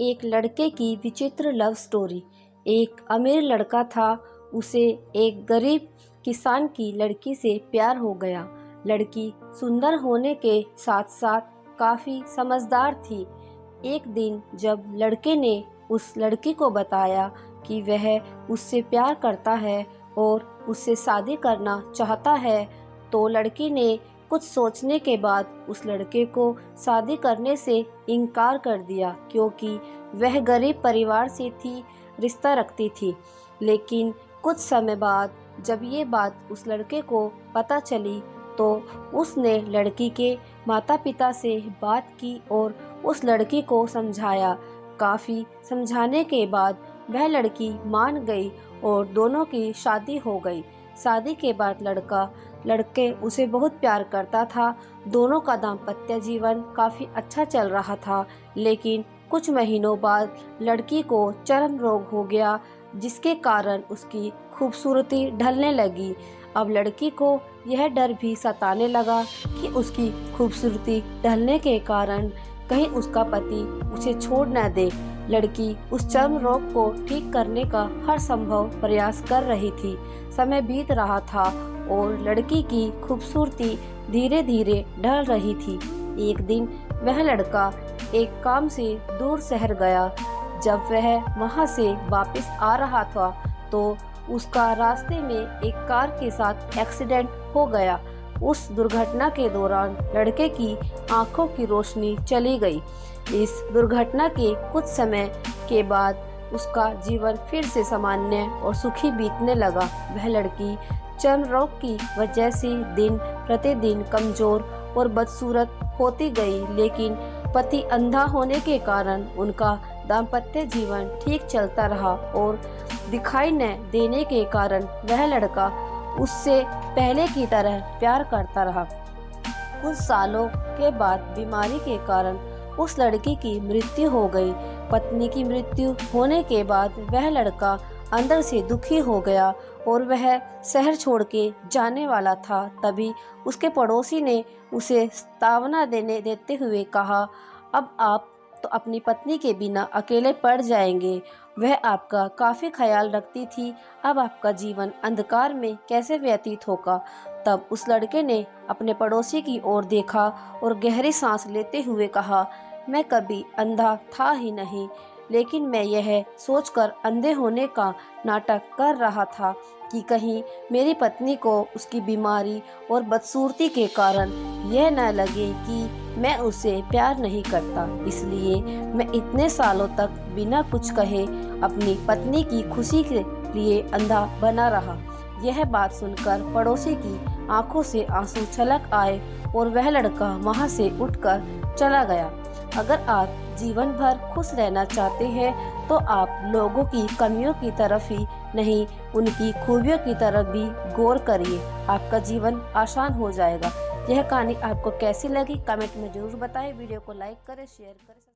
एक लड़के की विचित्र लव स्टोरी। एक अमीर लड़का था, उसे एक गरीब किसान की लड़की से प्यार हो गया। लड़की सुंदर होने के साथ साथ काफ़ी समझदार थी। एक दिन जब लड़के ने उस लड़की को बताया कि वह उससे प्यार करता है और उससे शादी करना चाहता है, तो लड़की ने कुछ सोचने के बाद उस लड़के को शादी करने से इनकार कर दिया, क्योंकि वह गरीब परिवार से थी, रिश्ता रखती थी। लेकिन कुछ समय बाद जब ये बात उस लड़के को पता चली, तो उसने लड़की के माता पिता से बात की और उस लड़की को समझाया। काफ़ी समझाने के बाद वह लड़की मान गई और दोनों की शादी हो गई। शादी के बाद लड़के उसे बहुत प्यार करता था। दोनों का दाम्पत्य जीवन काफ़ी अच्छा चल रहा था। लेकिन कुछ महीनों बाद लड़की को चर्म रोग हो गया, जिसके कारण उसकी खूबसूरती ढलने लगी। अब लड़की को यह डर भी सताने लगा कि उसकी खूबसूरती ढलने के कारण कहीं उसका पति उसे छोड़ न दे। लड़की उस चर्म रोग को ठीक करने का हर संभव प्रयास कर रही थी। समय बीत रहा था और लड़की की खूबसूरती धीरे धीरे ढल रही थी। एक दिन वह लड़का एक काम से दूर शहर गया। जब वह वहां से वापस आ रहा था, तो उसका रास्ते में एक कार के साथ एक्सीडेंट हो गया। उस दुर्घटना के दौरान लड़के की आंखों की रोशनी चली गई। इस दुर्घटना के कुछ समय के बाद उसका जीवन फिर से सामान्य और सुखी बीतने लगा। वह लड़की चर्म रोग की वजह से दिन प्रतिदिन कमजोर और बदसूरत होती गई, लेकिन पति अंधा होने के कारण उनका दाम्पत्य जीवन ठीक चलता रहा और दिखाई न देने के कारण वह लड़का उससे पहले की तरह प्यार करता रहा। कुछ सालों के बाद बीमारी के कारण उस लड़की की मृत्यु हो गई। पत्नी की मृत्यु होने के बाद वह लड़का अंदर से दुखी हो गया और वह शहर छोड़ के जाने वाला था। तभी उसके पड़ोसी ने उसे सांत्वना देते हुए कहा, अब आप तो अपनी पत्नी के बिना अकेले पड़ जाएंगे। वह आपका काफ़ी ख्याल रखती थी, अब आपका जीवन अंधकार में कैसे व्यतीत होगा। तब उस लड़के ने अपने पड़ोसी की ओर देखा और गहरी सांस लेते हुए कहा, मैं कभी अंधा था ही नहीं, लेकिन मैं यह सोचकर अंधे होने का नाटक कर रहा था कि कहीं मेरी पत्नी को उसकी बीमारी और बदसूरती के कारण यह न लगे कि मैं उसे प्यार नहीं करता। इसलिए मैं इतने सालों तक बिना कुछ कहे अपनी पत्नी की खुशी के लिए अंधा बना रहा। यह बात सुनकर पड़ोसी की आंखों से आंसू छलक आए और वह लड़का वहां से उठकर चला गया। अगर आप जीवन भर खुश रहना चाहते हैं, तो आप लोगों की कमियों की तरफ ही नहीं, उनकी खूबियों की तरफ भी गौर करिए। आपका जीवन आसान हो जाएगा। यह कहानी आपको कैसी लगी कमेंट में जरूर बताएं। वीडियो को लाइक करें, शेयर करें।